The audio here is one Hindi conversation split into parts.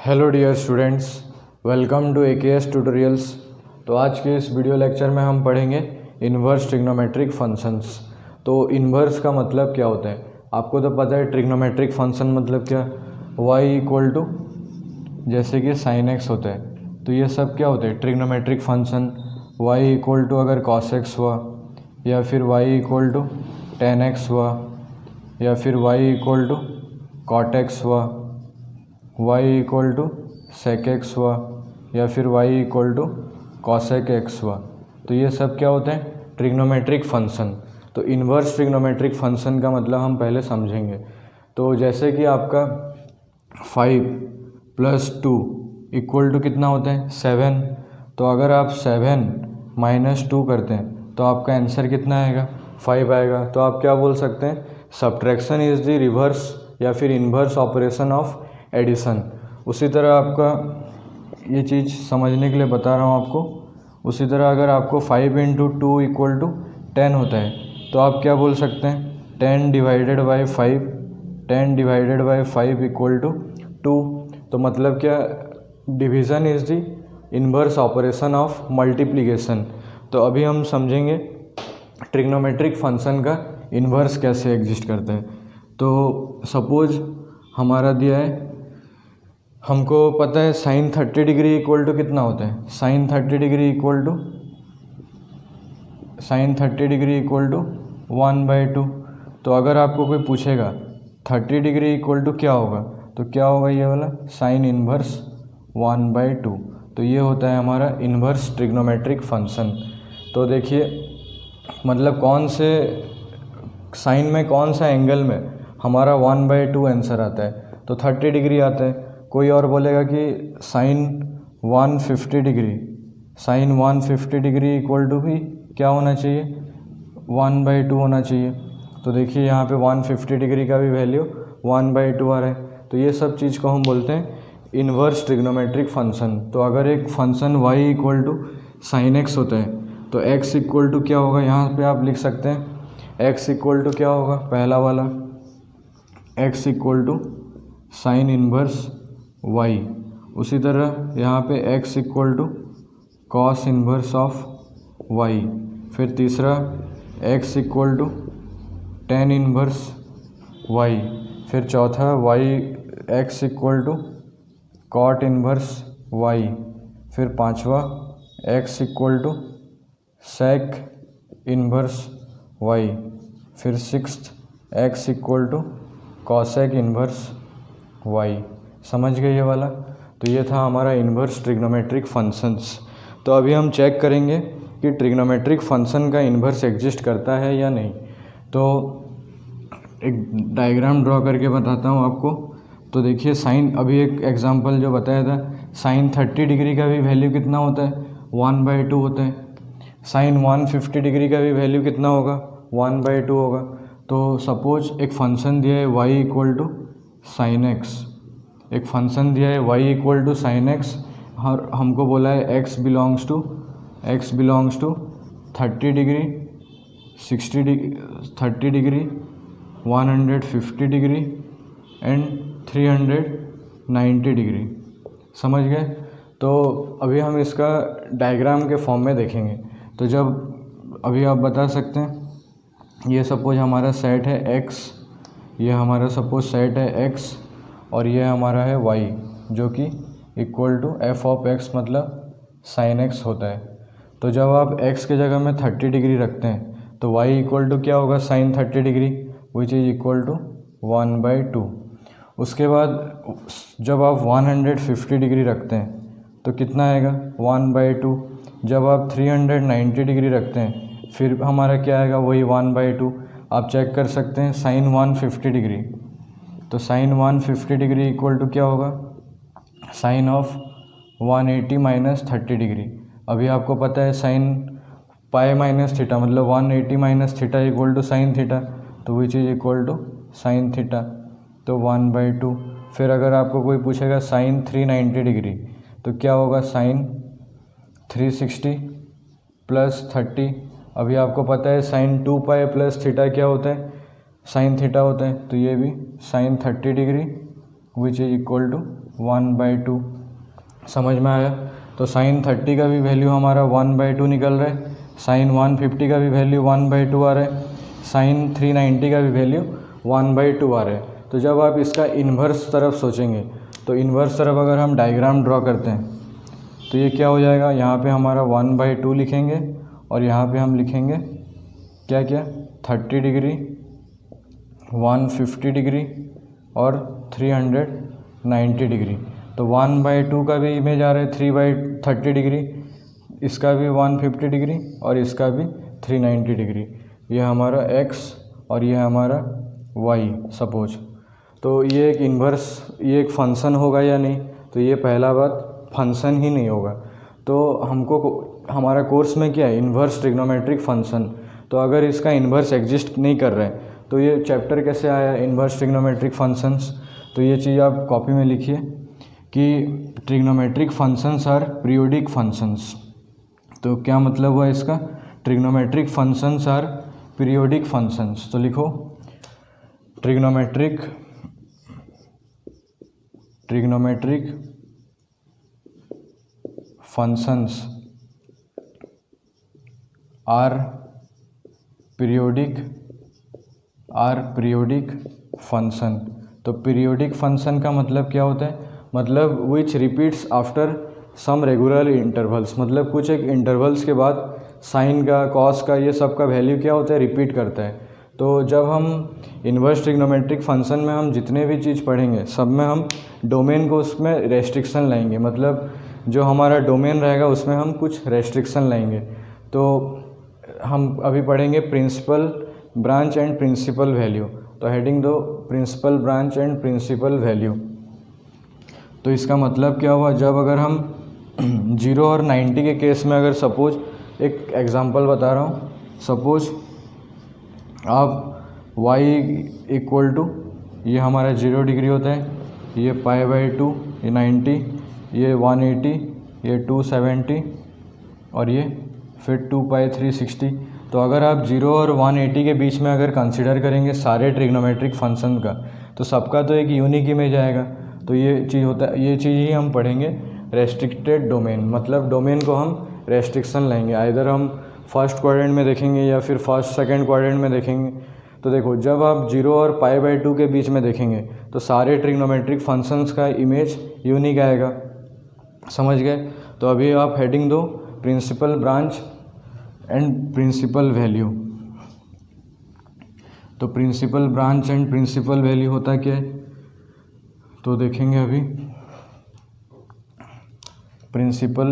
Hello dear students, welcome to AKS tutorials. तो आज के इस वीडियो लेक्चर में हम पढ़ेंगे इन्वर्स ट्रिग्नोमेट्रिक फंक्शंस। तो इन्वर्स का मतलब क्या होता है, आपको तो पता है। ट्रिग्नोमेट्रिक फंक्शन मतलब क्या, y इक्वल टू जैसे कि sin x होता है, तो ये सब क्या होते हैं trigonometric function. y equal to अगर cos x हुआ, या फिर y equal to tan x हुआ, या फिर y equal to cot x हुआ, y equal to sec x हुआ, या फिर y equal to cosec x हुआ, तो ये सब क्या होते हैं ट्रिग्नोमेट्रिक फंक्शन। तो इन्वर्स ट्रिग्नोमेट्रिक फंक्शन का मतलब हम पहले समझेंगे। तो जैसे कि आपका 5 + 2 इक्वल टू कितना होता है 7, तो अगर आप 7 - 2 करते हैं तो आपका आंसर कितना आएगा 5 आएगा। तो आप क्या बोल सकते हैं, सब्ट्रैक्शन इज़ द रिवर्स या फिर इन्वर्स ऑपरेशन ऑफ एडिशन। उसी तरह आपका ये चीज़ समझने के लिए बता रहा हूँ आपको। उसी तरह अगर आपको 5 × 2 = 10 होता है, तो आप क्या बोल सकते हैं 10 / 5, 10 / 5 = 2। तो मतलब क्या, division is the inverse operation of multiplication. तो अभी हम समझेंगे ट्रिग्नोमेट्रिक फंक्शन का इन्वर्स कैसे एग्जिस्ट करता है। तो सपोज हमारा दिया है, हमको पता है sin 30 डिग्री इक्वल टू कितना होता है, sin 30 डिग्री इक्वल टू 1/2। तो अगर आपको कोई पूछेगा 30 डिग्री इक्वल टू क्या होगा, तो क्या होगा ये वाला sin इन्वर्स 1/2। तो ये होता है हमारा इन्वर्स ट्रिग्नोमेट्रिक फंक्शन। तो देखिए मतलब कौन से साइन में, कौन सा एंगल में हमारा 1/2 आंसर आता है, तो 30 डिग्री आता है। कोई और बोलेगा कि sin 150 डिग्री इक्वल टू भी क्या होना चाहिए 1/2 होना चाहिए। तो देखिए यहाँ पे 150 डिग्री का भी वैल्यू 1/2 आ रहा है। तो ये सब चीज़ को हम बोलते हैं इन्वर्स ट्रिग्नोमेट्रिक फंक्शन। तो अगर एक function y equal to sin x होता है, तो x इक्वल टू क्या होगा, यहाँ पे आप लिख सकते हैं x इक्वल टू क्या होगा, पहला वाला x equal to sine inverse y। उसी तरह यहाँ पे x equal to cos inverse of y। फिर तीसरा x equal to tan inverse y। फिर चौथा x equal to cot inverse y। फिर पांचवा x equal to sec inverse y। फिर sixth x equal to cosec inverse y। समझ गए ये वाला। तो ये था हमारा इन्वर्स ट्रिग्नोमेट्रिक फंक्शंस। तो अभी हम चेक करेंगे कि ट्रिग्नोमेट्रिक फंक्शन का इन्वर्स एग्जिस्ट करता है या नहीं। तो एक डायग्राम ड्रॉ करके बताता हूँ आपको। तो देखिए साइन, अभी एक एग्जांपल जो बताया था, साइन 30 डिग्री का भी वैल्यू कितना होता है 1/2 होता है। साइन 150 डिग्री का भी वैल्यू कितना होगा 1/2 होगा। तो सपोज एक फंक्शन दिया है y equal to sine x, एक फंक्शन दिया है y equal to sine x, और हमको बोला है x belongs to 30 degree, 30 degree, 150 degree and 390 degree. समझ गए। तो अभी हम इसका डायग्राम के फॉर्म में देखेंगे। तो जब अभी आप बता सकते हैं, ये सपोज हमारा सेट है x, ये हमारा सपोज सेट है x, और ये हमारा है y जो कि इक्वल टू f(x) मतलब sin x होता है। तो जब आप x के जगह में 30 डिग्री रखते हैं, तो y इक्वल टू क्या होगा sin 30 degree, which is equal to 1/2। उसके बाद जब आप 150 डिग्री रखते हैं तो कितना आएगा 1/2। जब आप 390 डिग्री रखते हैं फिर हमारा क्या आएगा, वही 1/2। आप चेक कर सकते हैं sin 150 डिग्री, तो sin 150 डिग्री इक्वल टू क्या होगा साइन ऑफ 180 - 30 डिग्री। अभी आपको पता है साइन पाई माइनस थीटा मतलब 180 - theta equal to sine theta, तो which is equal to sine theta, तो 1/2। फिर अगर आपको कोई पूछेगा साइन 390 डिग्री, तो क्या होगा साइन 360 + 30। अभी आपको पता है साइन 2π + थीटा क्या होता है, साइन थीटा होता है। तो ये भी sine 30 degree which is equal to 1/2। समझ में आया? तो साइन 30 का भी वैल्यू हमारा 1/2 निकल रहा है, साइन 150 का भी वैल्यू 1/2 आ रहा है, साइन 390 का भी वैल्यू 1/2 आ रहा है। तो जब आप इसका इन्वर्स तरफ सोचेंगे तो इन्वर्स तरफ अगर हम डायग्राम ड्रॉ करते हैं तो ये क्या हो जाएगा, यहाँ पे हमारा 1/2 लिखेंगे और यहाँ पे हम लिखेंगे क्या क्या 30 डिग्री, 150 डिग्री और 390 डिग्री। तो 1/2 का भी इमेज आ रहा है 3/30 डिग्री, इसका भी 150 डिग्री और इसका भी 390 डिग्री। ये हमारा x और ये हमारा y सपोज। तो ये एक इन्वर्स, ये एक फंक्शन होगा या नहीं? तो ये पहला बात फंक्शन ही नहीं होगा। तो हमको हमारा कोर्स में क्या है, इन्वर्स ट्रिग्नोमेट्रिक फंक्शन। तो अगर इसका इन्वर्स एग्जिस्ट नहीं कर रहा है तो ये चैप्टर कैसे आया, इन्वर्स ट्रिग्नोमेट्रिक फंक्शंस? तो ये चीज़ आप कॉपी में लिखिए कि trigonometric functions are periodic functions. तो क्या मतलब हुआ इसका, trigonometric functions are periodic functions. तो लिखो trigonometric functions are periodic function. तो पीरियोडिक फंक्शन का मतलब क्या होता है, मतलब which repeats after some regular intervals, मतलब कुछ एक इंटरवल्स के बाद साइन का, कॉस का, ये सब का वैल्यू क्या होता है, रिपीट करता है। तो जब हम इन्वर्स ट्रिग्नोमेट्रिक फंक्शन में हम जितने भी चीज़ पढ़ेंगे सब में हम डोमेन को उसमें रेस्ट्रिक्शन लाएंगे, मतलब जो हमारा डोमेन रहेगा उसमें हम कुछ रेस्ट्रिक्शन लाएंगे। तो हम अभी पढ़ेंगे principal branch and principal value. तो हेडिंग दो principal branch and principal value. तो इसका मतलब क्या हुआ, जब अगर हम 0 और 90 के केस में अगर सपोज एक एग्जांपल बता रहा हूँ, सपोज आप y इक्वल टू, ये हमारा 0 डिग्री होता है, ये π/2, ये 90, ये 180, ये 270 और ये फिर 2π 360। तो अगर आप 0 और 180 के बीच में अगर कंसिडर करेंगे सारे ट्रिग्नोमेट्रिक फंक्शन का तो सबका तो एक यूनिक इमेज आएगा। तो ये चीज़ होता है, ये चीज़ ही हम पढ़ेंगे रेस्ट्रिक्टेड डोमेन, मतलब डोमेन को हम रेस्ट्रिक्शन लाएंगे, आइदर हम फर्स्ट क्वाड्रेंट में देखेंगे या फिर फर्स्ट सेकंड क्वाड्रेंट में देखेंगे। तो देखो जब आप 0 और π/2 के बीच में देखेंगे तो सारे ट्रिग्नोमेट्रिक फंक्शंस का इमेज यूनिक आएगा। समझ गए? तो अभी आप हेडिंग दो principal branch and principal value. तो principal branch and principal value होता क्या है, तो देखेंगे अभी। Principal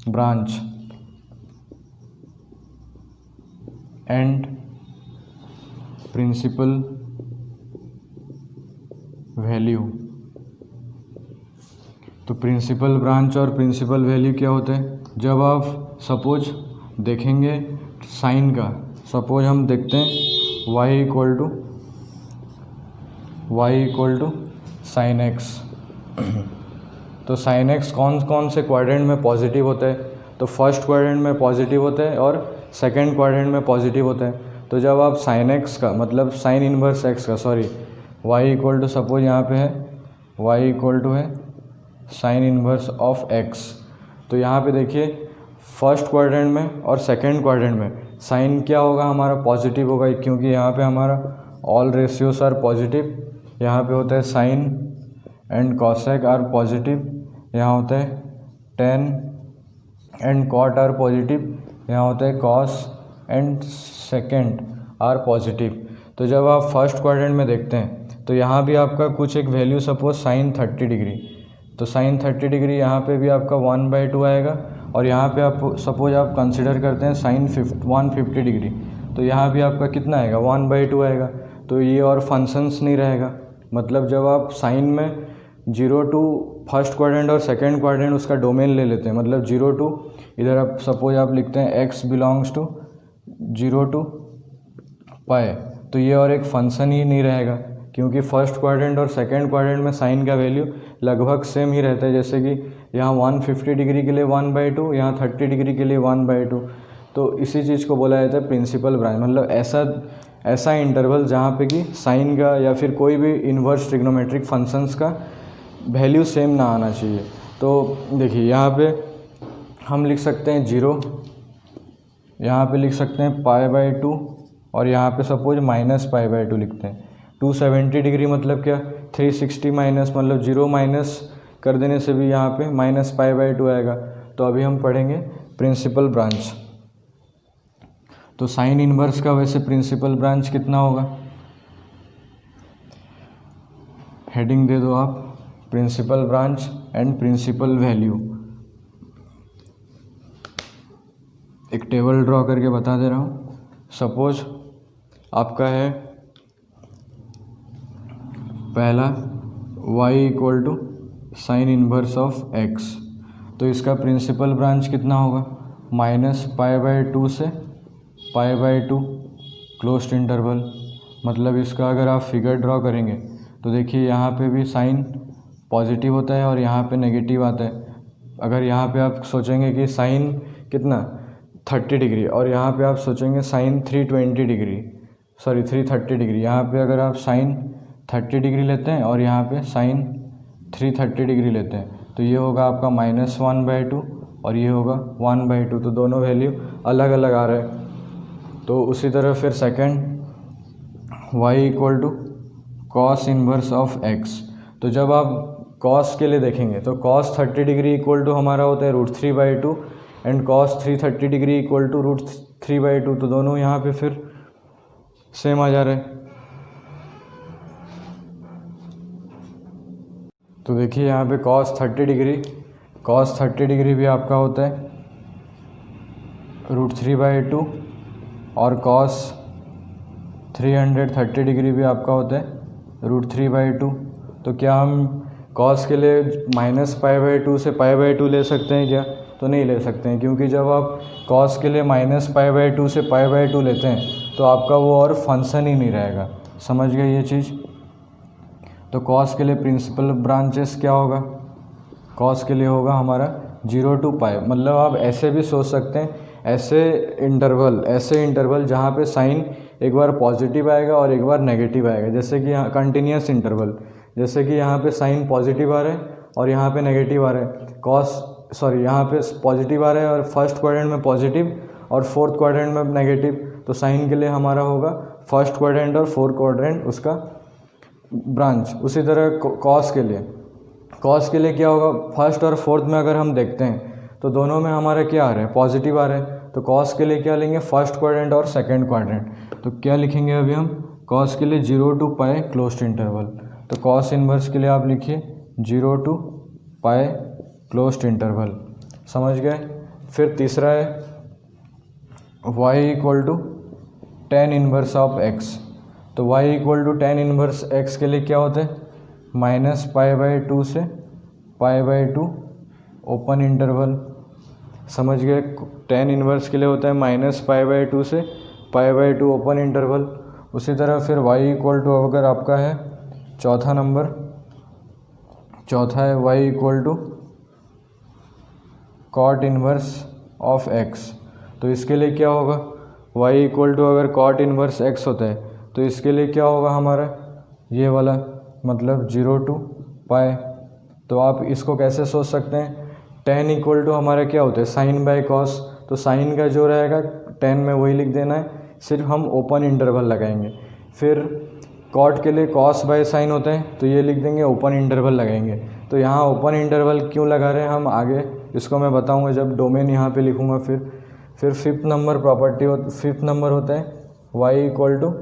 branch and principal value. तो प्रिंसिपल ब्रांच और प्रिंसिपल वैल्यू क्या होता है, जब आप सपोज देखेंगे साइन का, सपोज हम देखते हैं y equal to sine x. तो साइन एक्स कौन से क्वाड्रेंट में पॉजिटिव होता है, तो फर्स्ट क्वाड्रेंट में पॉजिटिव होता है और सेकंड क्वाड्रेंट में पॉजिटिव होता है। तो जब आप साइन एक्स का मतलब साइन इनवर्स एक्स का, y इक्वल टू सपोज यहाँ पे है y इक्वल टू है साइन इनवर्स ऑफ x। तो यहाँ पे देखिए फर्स्ट क्वाड्रेंट में और सेकंड क्वाड्रेंट में साइन क्या होगा, हमारा पॉजिटिव होगा, क्योंकि यहाँ पे हमारा ऑल रेशियोस आर पॉजिटिव। यहाँ पे होता है sine and cosec are positive, यहाँ होता है tan and cot are positive, यहाँ होता है cos and second are positive. तो जब आप फर्स्ट क्वाड्रेंट में देखते हैं तो यहाँ भी आपका कुछ एक वैल्यू सपोज साइन 30 डिग्री, तो साइन 30 डिग्री यहाँ पे भी आपका 1/2 आएगा। और यहाँ पे आप सपोज आप कंसिडर करते हैं साइन 150 डिग्री, तो यहाँ भी आपका कितना आएगा 1/2 आएगा। तो ये और फंक्शंस नहीं रहेगा, मतलब जब आप साइन में 0 टू फर्स्ट क्वाड्रेंट और सेकंड क्वाड्रेंट उसका डोमेन ले लेते हैं, मतलब 0 टू इधर आप सपोज आप लिखते हैं x बिलोंग्स टू 0 टू π, तो ये और एक फंक्शन ही नहीं रहेगा, क्योंकि फर्स्ट क्वाड्रेंट और सेकंड क्वाड्रेंट में साइन का वैल्यू लगभग सेम ही रहता है। जैसे कि यहाँ 150 डिग्री के लिए 1/2, यहाँ 30 डिग्री के लिए 1/2। तो इसी चीज़ को बोला जाता है प्रिंसिपल ब्रांच, मतलब ऐसा ऐसा इंटरवल जहाँ पे कि साइन का या फिर कोई भी इन्वर्स ट्रिग्नोमेट्रिक फंक्शंस का वैल्यू सेम ना आना चाहिए। तो देखिए यहाँ पे हम लिख सकते हैं 0, यहाँ पे लिख सकते हैं π/2 और यहाँ पे सपोज -π/2 लिखते हैं। 270 डिग्री मतलब क्या, 360 माइनस मतलब 0 माइनस कर देने से भी यहाँ पे -π/2 आएगा। तो अभी हम पढ़ेंगे प्रिंसिपल ब्रांच। तो साइन इनवर्स का वैसे प्रिंसिपल ब्रांच कितना होगा, हेडिंग दे दो आप, principal branch and principal value. एक टेबल ड्रॉ करके बता दे रहा हूँ। सपोज आपका है पहला y equal to sine inverse of x, तो इसका प्रिंसिपल ब्रांच कितना होगा, -π/2 से π/2 क्लोज्ड इंटरवल। मतलब इसका अगर आप फिगर ड्रॉ करेंगे तो देखिए यहाँ पे भी साइन पॉजिटिव होता है और यहाँ पे नेगेटिव आता है। अगर यहाँ पे आप सोचेंगे कि साइन कितना 30 डिग्री और यहाँ पे आप सोचेंगे साइन 330 डिग्री, यहाँ पे अगर आप साइन 30 डिग्री लेते हैं और यहाँ पे साइन 330 डिग्री लेते हैं तो ये होगा आपका -1/2 और ये होगा 1/2। तो दोनों वैल्यू अलग अलग आ रहे हैं। तो उसी तरह फिर second y equal to cos inverse of x। तो जब आप कॉस के लिए देखेंगे तो कॉस 30 डिग्री इक्वल टू हमारा होता है √3/2 and cos 330 degree equal to √3/2। तो दोनों यहाँ पे फिर सेम आ जा रहे हैं। तो देखिए यहाँ पे cos 30 डिग्री भी आपका होता है √3/2 और cos 330 डिग्री भी आपका होता है √3/2। तो क्या हम cos के लिए -π/2 से π/2 ले सकते हैं क्या, तो नहीं ले सकते हैं, क्योंकि जब आप cos के लिए -π/2 से π/2 लेते हैं तो आपका वो और फंक्शन ही नहीं रहेगा। समझ गए ये चीज़। तो cos के लिए प्रिंसिपल ब्रांचेस क्या होगा, cos के लिए होगा हमारा 0 to π। मतलब आप ऐसे भी सोच सकते हैं, ऐसे इंटरवल जहाँ पे साइन एक बार पॉजिटिव आएगा और एक बार नेगेटिव आएगा, जैसे कि यहाँ कंटिन्यूस इंटरवल, जैसे कि यहाँ पे साइन पॉजिटिव आ रहा है और यहाँ पे नेगेटिव आ रहा है। यहाँ पे पॉजिटिव आ रहा है और फर्स्ट क्वाड्रेंट में पॉजिटिव और फोर्थ क्वाड्रेंट में नेगेटिव। तो साइन के लिए हमारा होगा फर्स्ट क्वाड्रेंट और फोर्थ क्वाड्रेंट उसका ब्रांच। उसी तरह कॉस के लिए क्या होगा, फर्स्ट और फोर्थ में अगर हम देखते हैं तो दोनों में हमारा क्या आ रहा है, पॉजिटिव आ रहा है। तो कॉस के लिए क्या लेंगे, फर्स्ट क्वाड्रेंट और सेकंड क्वाड्रेंट। तो क्या लिखेंगे अभी हम, कॉस के लिए 0 to π क्लोज्ड इंटरवल। तो कॉस इन्वर्स के लिए आप लिखिए 0 to π क्लोज्ड इंटरवल। समझ गए। फिर तीसरा है y equal to tan inverse of x। तो y equal to tan inverse x के लिए क्या होता है, -π/2 से π/2 ओपन इंटरवल। समझ गए। tan इन्वर्स के लिए होता है -π/2 से π/2 ओपन इंटरवल। उसी तरह फिर y इक्वल टू अगर आपका है चौथा है y equal to cot inverse of x। तो इसके लिए क्या होगा, y इक्वल टू अगर cot इन्वर्स x होता है तो इसके लिए क्या होगा हमारा, ये वाला मतलब 0 to π। तो आप इसको कैसे सोच सकते हैं, tan इक्वल टू हमारा क्या होता है, साइन बाय कॉस। तो साइन का जो रहेगा tan में वही लिख देना है, सिर्फ हम ओपन इंटरवल लगाएंगे। फिर कॉट के लिए कॉस बाय साइन होता है तो ये लिख देंगे, ओपन इंटरवल लगाएंगे। तो यहाँ ओपन इंटरवल क्यों लगा रहे हैं हम आगे इसको मैं बताऊँगा जब डोमेन यहाँ पे लिखूँगा। फिर फिफ्थ नंबर होता है y equal to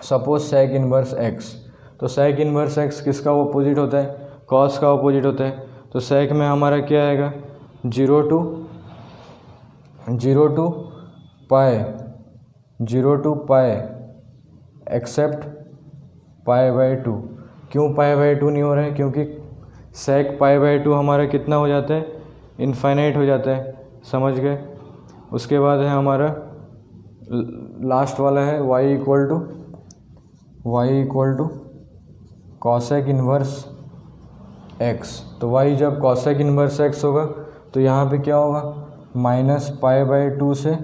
suppose sec inverse x। तो सेक इन्वर्स x किसका अपोजिट होता है, कॉस का अपोजिट होता है। तो सेक में हमारा क्या आएगा, 0 to π एक्सेप्ट π/2। क्यों π/2 नहीं हो रहा है, क्योंकि सेक π/2 हमारा कितना हो जाता है, इनफाइनाइट हो जाता है। समझ गए। उसके बाद है हमारा लास्ट वाला है y equal to cosec inverse x। तो y जब कॉसेक इन्वर्स x होगा तो यहाँ पे क्या होगा, -π/2 से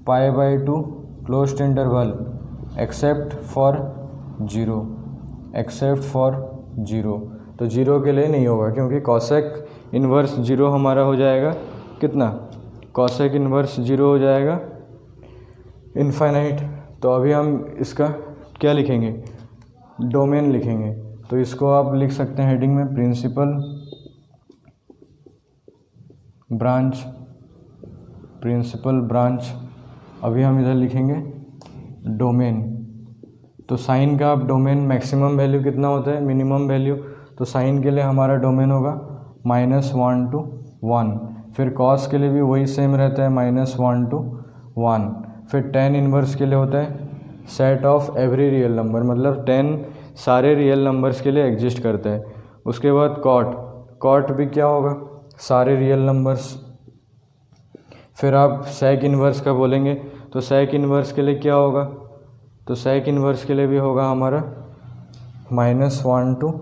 π/2 closed interval except for zero. तो जीरो के लिए नहीं होगा क्योंकि कॉसेक इन्वर्स जीरो हमारा हो जाएगा कितना, कॉसेक इन्वर्स जीरो हो जाएगा इनफाइनाइट। तो अभी हम इसका क्या लिखेंगे, डोमेन लिखेंगे। तो इसको आप लिख सकते हैं हेडिंग में प्रिंसिपल ब्रांच। अभी हम इधर लिखेंगे डोमेन। तो साइन का आप डोमेन मैक्सिमम वैल्यू कितना होता है, मिनिमम वैल्यू। तो साइन के लिए हमारा डोमेन होगा -1 to 1। फिर कॉस के लिए भी वही सेम रहता है -1 to 1। फिर टेन इन्वर्स के लिए होता है set of every real number, मतलब 10 सारे रियल नंबर्स के लिए एग्जिस्ट करता है। उसके बाद कॉट भी क्या होगा, सारे रियल नंबर्स। फिर आप सेक इन्वर्स का बोलेंगे तो सेक इन्वर्स के लिए क्या होगा, तो सेक इन्वर्स के लिए भी होगा हमारा -1 to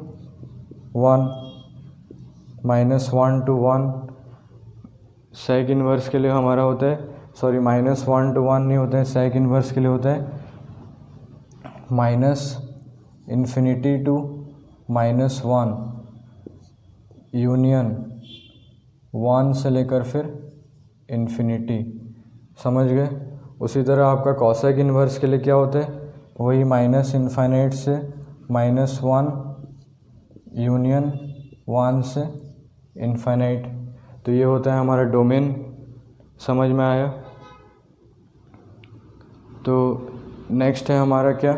1। सेक इन्वर्स के लिए हमारा होता है, सॉरी -1 to 1 नहीं होता है, सेक इन्वर्स के लिए होता है -∞ to -1 यूनियन 1 से लेकर फिर इन्फिनिटी। समझ गए। उसी तरह आपका कॉसेक इन्वर्स के लिए क्या होता है, वही -∞ से -1 यूनियन 1 से इनफाइनाइट। तो ये होता है हमारा डोमेन। समझ में आया। तो नेक्स्ट है हमारा क्या,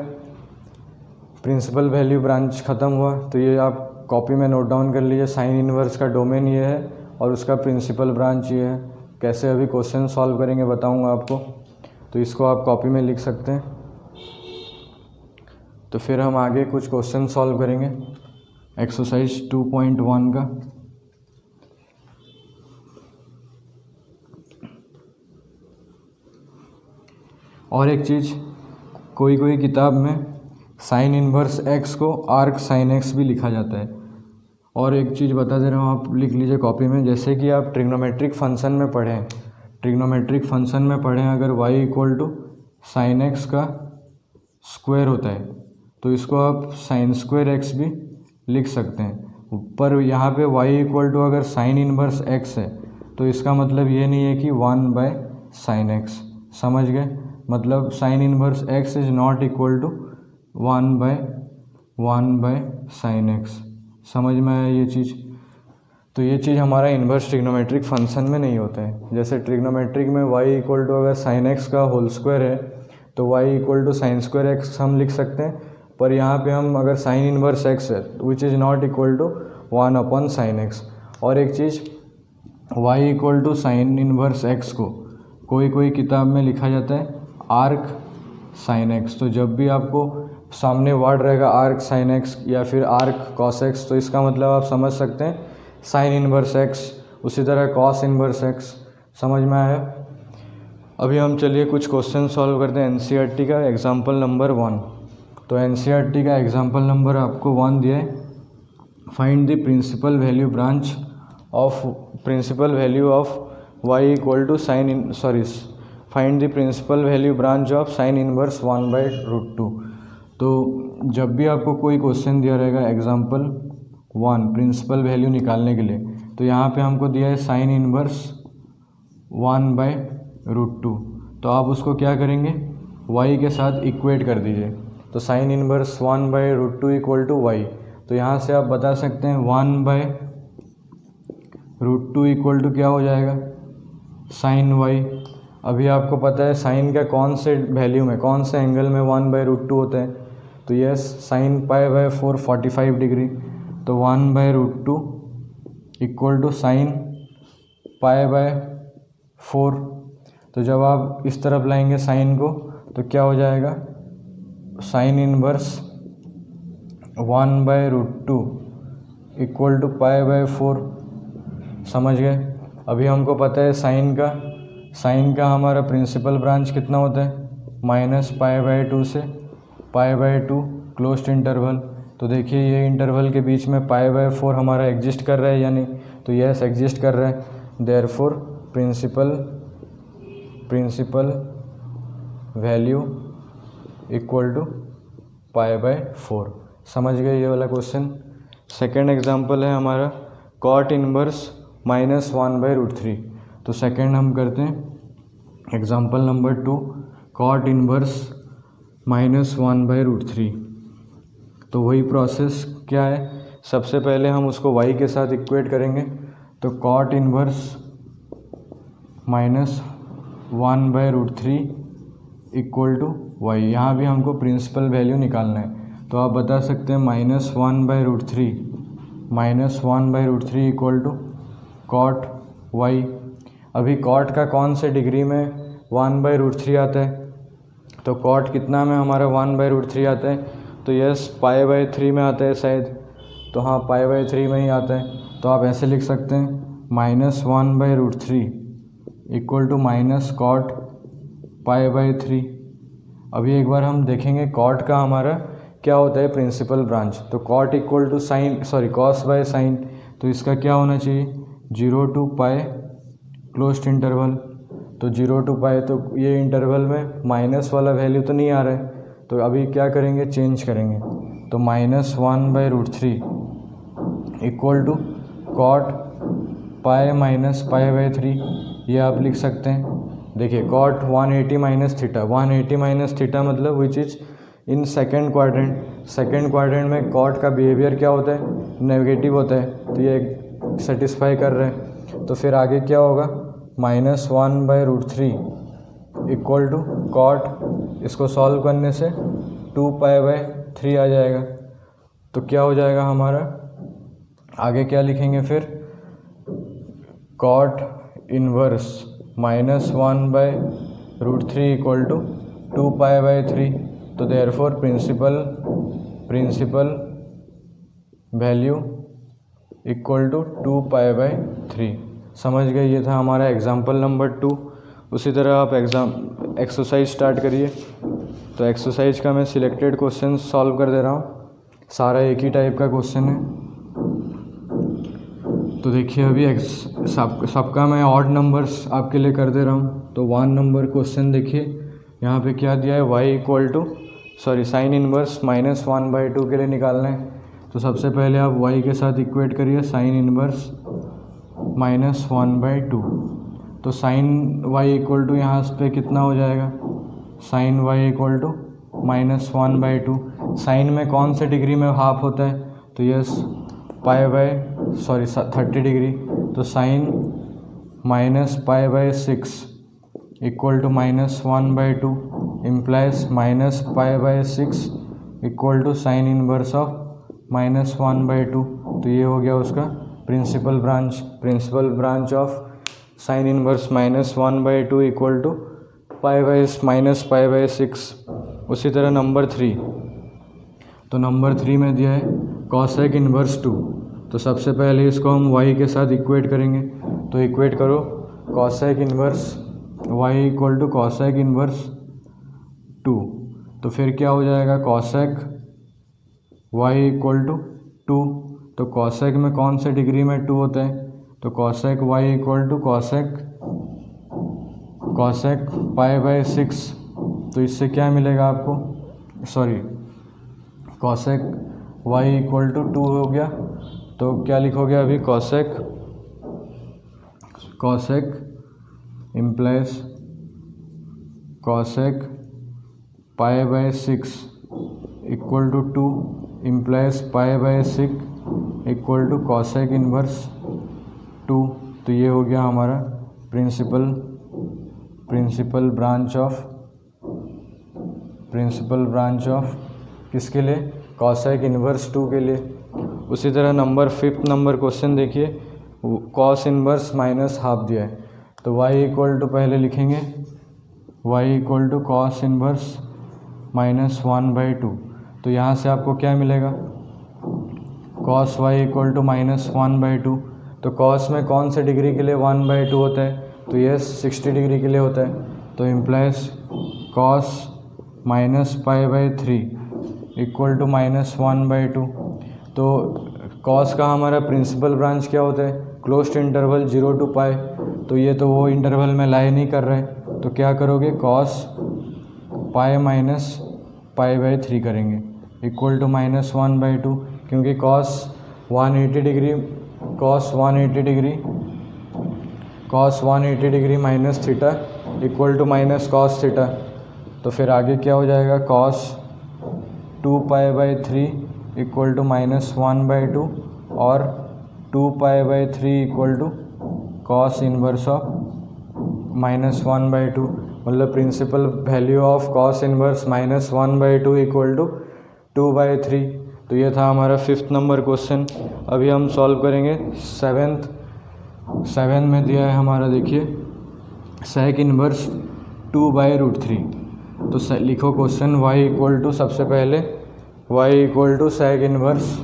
प्रिंसिपल वैल्यू ब्रांच ख़त्म हुआ। तो ये आप कॉपी में नोट डाउन कर लीजिए, साइन इन्वर्स का डोमेन ये है और उसका प्रिंसिपल ब्रांच ये है। कैसे अभी क्वेश्चन सॉल्व करेंगे बताऊंगा आपको, तो इसको आप कॉपी में लिख सकते हैं। तो फिर हम आगे कुछ क्वेश्चन सॉल्व करेंगे एक्सरसाइज 2.1 का। और एक चीज़, कोई किताब में साइन इन्वर्स एक्स को आर्क साइन एक्स भी लिखा जाता है। और एक चीज़ बता दे रहा हूँ, आप लिख लीजिए कॉपी में। जैसे कि आप ट्रिग्नोमेट्रिक फंक्शन में पढ़ें, अगर y = साइन एक्स का स्क्वायर होता है तो इसको आप साइन स्क्वायर एक्स भी लिख सकते हैं। पर यहाँ पे y = अगर साइन इन्वर्स x है तो इसका मतलब ये नहीं है कि 1/sin x। समझ गए, मतलब sine inverse x is not equal to 1/sin x। समझ में आया ये चीज़। तो ये चीज़ हमारा इन्वर्स ट्रिग्नोमेट्रिक फंक्शन में नहीं होता है। जैसे ट्रिग्नोमेट्रिक में y = अगर साइन x का होल स्क्वायर है तो y = साइन स्क्वायर x हम लिख सकते हैं। पर यहाँ पे हम अगर साइन इन्वर्स x है which is not equal to 1/sin x। और एक चीज़, y = साइन इन्वर्स x को कोई किताब में लिखा जाता है आर्क साइन x। तो जब भी आपको सामने वर्ड रहेगा आर्क साइन x या फिर आर्क कॉस x, तो इसका मतलब आप समझ सकते हैं साइन इन्वर्स x। उसी तरह कॉस इन्वर्स x। समझ में आया। अभी हम चलिए कुछ क्वेश्चन सॉल्व करते हैं एनसीईआरटी का एग्जाम्पल नंबर 1। तो एनसीईआरटी का एग्जाम्पल नंबर आपको 1 दिया है। Find the principal value of y = find the principal value branch of sine inverse 1/√2। तो जब भी आपको कोई क्वेश्चन दिया रहेगा एग्जाम्पल 1 प्रिंसिपल वैल्यू निकालने के लिए, तो यहाँ पे हमको दिया है साइन इन्वर्स 1/√2। तो आप उसको क्या करेंगे, y के साथ इक्वेट कर दीजिए। तो साइन इन्वर्स 1/√2 = y। तो यहाँ से आप बता सकते हैं 1/√2 क्या हो जाएगा, साइन y। अभी आपको पता है साइन का कौन से वैल्यू में, कौन से एंगल में 1/√2 होता है। तो यस, साइन π/4 45 डिग्री। तो 1/√2 = साइन π/4। तो जब आप इस तरफ लाएंगे साइन को तो क्या हो जाएगा, साइन इन्वर्स 1/√2 = π/4। समझ गए। अभी हमको पता है साइन का हमारा प्रिंसिपल ब्रांच कितना होता है, -π/2 से π/2 क्लोज्ड इंटरवल। तो देखिए ये इंटरवल के बीच में π/4 हमारा एग्जिस्ट कर रहा है या नहीं, तो यस एग्जिस्ट कर रहा है। Therefore principal value equal to π/4। समझ गए ये वाला क्वेश्चन। सेकेंड एग्जांपल है हमारा कॉट इनवर्स -1/√3। तो सेकेंड हम करते हैं एग्जांपल नंबर 2 कॉट इनवर्स -1/√3। तो वही प्रोसेस क्या है, सबसे पहले हम उसको y के साथ इक्वेट करेंगे। तो cot inverse -1/√3 equal to y। यहाँ भी हमको प्रिंसिपल वैल्यू निकालना है। तो आप बता सकते हैं -1/√3 इक्वल टू कॉट y। अभी कॉट का कौन से डिग्री में 1/√3 आता है, तो कॉट कितना में हमारा 1/√3 आता है, तो यस π/3 में आता है शायद। तो हाँ π/3 में ही आता है। तो आप ऐसे लिख सकते हैं -1/√3 इक्वल टू माइनस कॉट π/3। अभी एक बार हम देखेंगे कॉट का हमारा क्या होता है प्रिंसिपल ब्रांच। तो कॉट इक्वल टू cos/sin। तो इसका क्या होना चाहिए 0 to π क्लोज्ड इंटरवल। तो 0 to π, तो ये इंटरवल में माइनस वाला वैल्यू तो नहीं आ रहा है, तो अभी क्या करेंगे चेंज करेंगे। तो -1/√3 इक्वल टू कॉट π - π/3 ये आप लिख सकते हैं। देखिए कॉट 180 - थीटा, 180 - थीटा मतलब which is in second quadrant. Second quadrant में कॉट का बिहेवियर क्या होता है, नेगेटिव होता है। तो ये सेटिस्फाई कर रहे हैं। तो फिर आगे क्या होगा -1/√3 इक्वल टू कॉट, इसको सॉल्व करने से 2π/3 आ जाएगा। तो क्या हो जाएगा हमारा, आगे क्या लिखेंगे फिर कॉट इनवर्स -1/√3 इक्वल टू 2π/3। तो therefore principal value equal to 2π/3। समझ गए, ये था हमारा एग्जाम्पल नंबर 2। उसी तरह आप एक्सरसाइज स्टार्ट करिए। तो एक्सरसाइज का मैं सिलेक्टेड क्वेश्चन सॉल्व कर दे रहा हूँ, सारा एक ही टाइप का क्वेश्चन है। तो देखिए अभी सबका मैं ऑड नंबर्स आपके लिए कर दे रहा हूँ। तो 1 नंबर क्वेश्चन देखिए, यहाँ पे क्या दिया है y equal to sine inverse -1/2 के लिए निकालना है। तो सबसे पहले आप y के साथ इक्वेट करिए साइन इनवर्स -1/2। तो साइन y इक्वल टू यहाँ पे कितना हो जाएगा, sine y equal to -1/2। Sine में कौन से डिग्री में हाफ होता है, तो यस 30 डिग्री। तो sine -π/6 equal to -1/2 implies -π/6 equal to sine inverse of -1/2। तो ये हो गया उसका principal branch of sine inverse -1/2 equal to -π/6। उसी तरह नंबर 3, तो नंबर 3 में दिया है कॉसेक इनवर्स 2। तो सबसे पहले इसको हम y के साथ इक्वेट करेंगे। तो इक्वेट करो cosec inverse y equal to cosec inverse 2। तो फिर क्या हो जाएगा कॉसेक y इक्वल टू 2। तो कॉसेक में कौन से डिग्री में 2 होता है, तो cosec y equal to cosec π/6। तो इससे क्या मिलेगा आपको, कॉसेक y इक्वल टू 2 हो गया। तो क्या लिखोगे अभी cosec implies cosec π/6 equal to 2 implies π/6 equal to cosec inverse 2। तो ये हो गया हमारा प्रिंसिपल ब्रांच ऑफ किसके लिए, कॉसेक इनवर्स 2 के लिए। उसी तरह नंबर 5 नंबर क्वेश्चन देखिए, कॉस इनवर्स -हाफ दिया है। तो y इक्वल टू पहले लिखेंगे y equal to cos inverse -1/2। तो यहाँ से आपको क्या मिलेगा कॉस y इक्वल टू -1/2। तो कॉस में कौन से डिग्री के लिए 1/2 होता है, तो ये 60 डिग्री के लिए होता है। तो इम्प्लाइज कॉस -π/3 इक्वल टू -1/2। तो कॉस का हमारा प्रिंसिपल ब्रांच क्या होता है, क्लोज्ड इंटरवल 0 to π। तो ये तो वो इंटरवल में लाई नहीं कर रहे, तो क्या करोगे cos pi minus pi by 3 करेंगे इक्वल टू -1/2, क्योंकि cos 180 degree minus theta equal to minus cos theta. तो फिर आगे क्या हो जाएगा, cos 2π/3 इक्वल टू -1/2 और 2π/3 equal to cos inverse of -1/2, मतलब principal value of cos inverse -1/2 equal to 2/3। तो ये था हमारा 5th नंबर क्वेश्चन। अभी हम सॉल्व करेंगे 7 में दिया है हमारा, देखिए sec इनवर्स 2/√3। तो लिखो क्वेश्चन y इक्वल टू, सबसे पहले y equal to sec inverse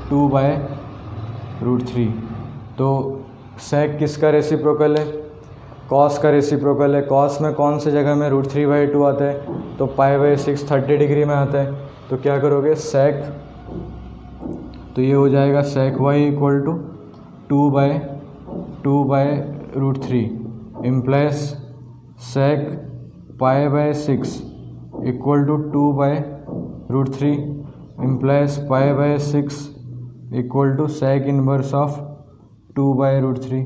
2/√3। तो sec किसका रेसिप्रोकल है, cos का रेसिप्रोकल है। cos में कौन से जगह में √3/2 आता है, तो π/6 30 डिग्री में आता है। तो क्या करोगे sec, तो ये हो जाएगा sec y equal to 2/√3 implies sec π/6 equal to 2/√3 implies π/6 equal to sec inverse of 2/√3।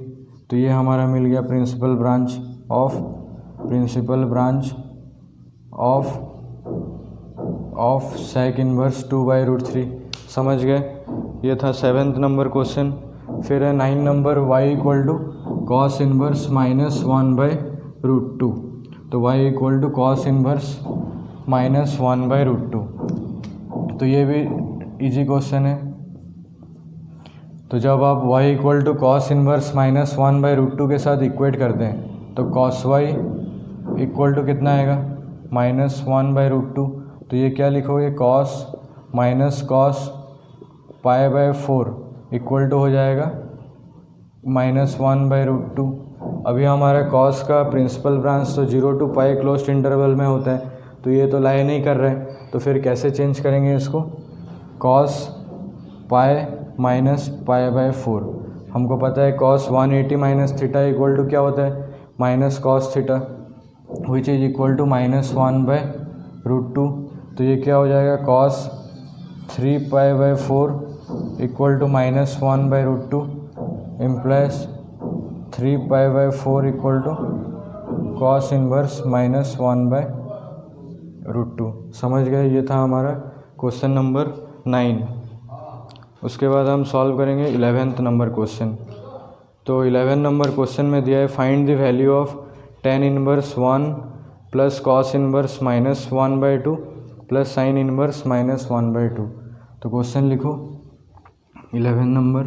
तो ये हमारा मिल गया principal branch of sec inverse 2/√3। समझ गए, ये था 7th नंबर क्वेश्चन। फिर है 9 number, y equal to cos inverse -1/√2। तो y equal to cos inverse -1/√2। तो ये भी इजी क्वेश्चन है। तो जब आप y equal to cos inverse -1/√2 के साथ इक्वेट करते हैं तो cos y इक्वल टू कितना आएगा, -1/√2। तो ये क्या लिखोगे, cos π/4 इक्वल टू हो जाएगा -1/√2। अभी हमारा cos का प्रिंसिपल ब्रांच तो 0 to π क्लोज्ड इंटरवल में होता है, तो ये तो लाई नहीं कर रहा है। तो फिर कैसे चेंज करेंगे इसको, cos π माइनस π/4। हमको पता है cos 180 minus theta equal to क्या होता है, minus cos theta, which is equal to -1/√2। तो ये क्या हो जाएगा, cos 3π/4 equal to -1/√2 implies 3π/4 equal to cos inverse -1/√2। समझ गए, ये था हमारा क्वेश्चन नंबर 9। उसके बाद हम सॉल्व करेंगे 11th नंबर क्वेश्चन। तो 11 नंबर क्वेश्चन में दिया है find the value of tan inverse 1 plus cos inverse -1/2 plus sin inverse -1/2। तो क्वेश्चन लिखो 11 number,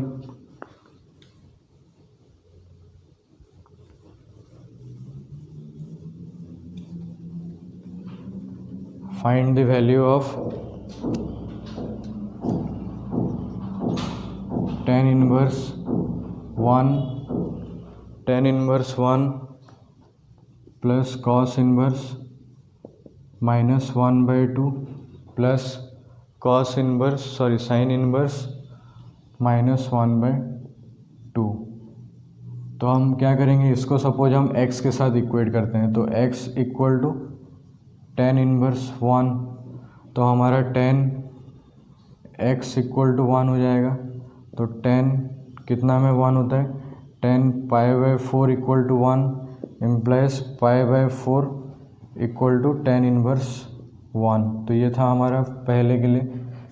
find the value of tan inverse 1 plus cos inverse -1/2 plus sin inverse -1/2। तो हम क्या करेंगे, इसको सपोज हम x के साथ इक्वेट करते हैं, तो x equal to tan inverse 1, तो हमारा tan x इक्वल टू 1 हो जाएगा। तो tan कितना में 1 होता है, tan π/4 equal to 1 implies π/4 equal to tan inverse 1। तो ये था हमारा पहले के लिए।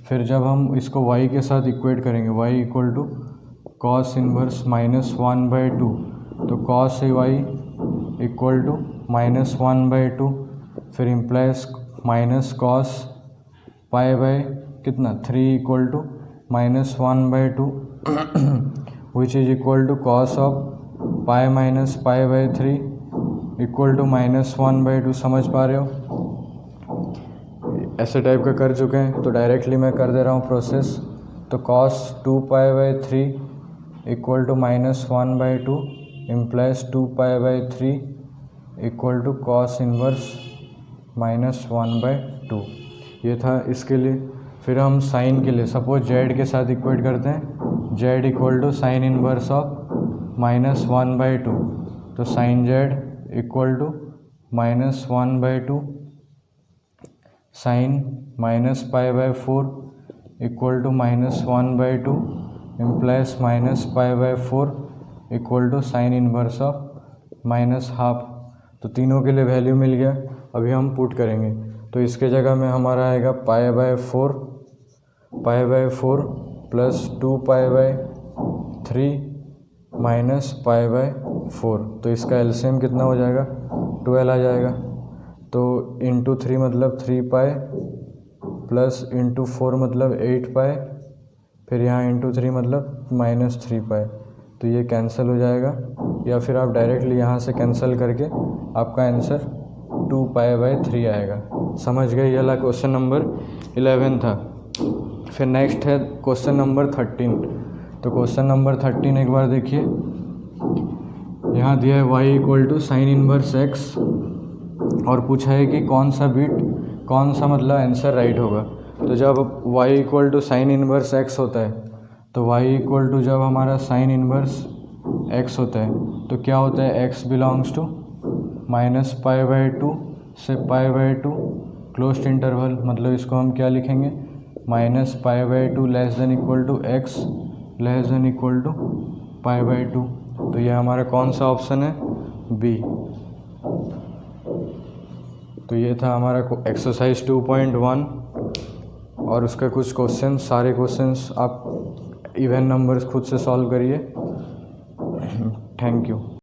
फिर जब हम इसको y के साथ इक्वेट करेंगे, y equal to cos inverse -1/2, तो cos y इक्वल टू -1/2, फिर implies minus cos π/3 equal to -1/2 which is equal to cos of π minus π/3 equal to -1/2। समझ पा रहे हो, ऐसे टाइप का कर चुके हैं, तो डायरेक्टली मैं कर दे रहा हूँ प्रोसेस। तो cos 2π/3 equal to -1/2 implies 2π/3 equal to cos inverse -1/2। ये था इसके लिए। फिर हम साइन के लिए सपोज z के साथ इक्वेट करते हैं, z equal to sine inverse of -1/2। तो sine z equal to -1/2 sine -π/4 equal to -1/2 implies -π/4 equal to sine inverse of -½ तो तीनों के लिए वैल्यू मिल गया। अभी हम पुट करेंगे तो इसके जगह में हमारा आएगा π/4 प्लस 2π/3 माइनस π/4 तो इसका एलसीएम कितना हो जाएगा 12 आ जाएगा। तो इंटू 3 मतलब 3π प्लस इंटू 4 मतलब 8π, फिर यहाँ इंटू 3 मतलब -3π, तो ये कैंसिल हो जाएगा। या फिर आप डायरेक्टली यहाँ से कैंसिल करके आपका आंसर 2π/3 आएगा। समझ गए? ये वाला क्वेश्चन नंबर 11 था। फिर नेक्स्ट है क्वेश्चन नंबर 13। तो क्वेश्चन नंबर 13 एक बार देखिए, यहाँ दिया है y equal to sine inverse x और पूछा है कि कौन सा मतलब आंसर राइट होगा। तो जब y equal to sine inverse x होता है तो y इक्वल टू जब हमारा साइन इनवर्स x होता है तो क्या होता है, x बिलोंग्स टू -π/2 से π/2 क्लोज्ड इंटरवल, मतलब इसको हम क्या लिखेंगे -π/2 less than equal to x less than equal to π/2। तो ये हमारा कौन सा ऑप्शन है, बी। तो ये था हमारा एक्सरसाइज 2.1 और उसका कुछ क्वेश्चन, सारे क्वेश्चंस आप इवन नंबर्स खुद से सॉल्व करिए। Thank you.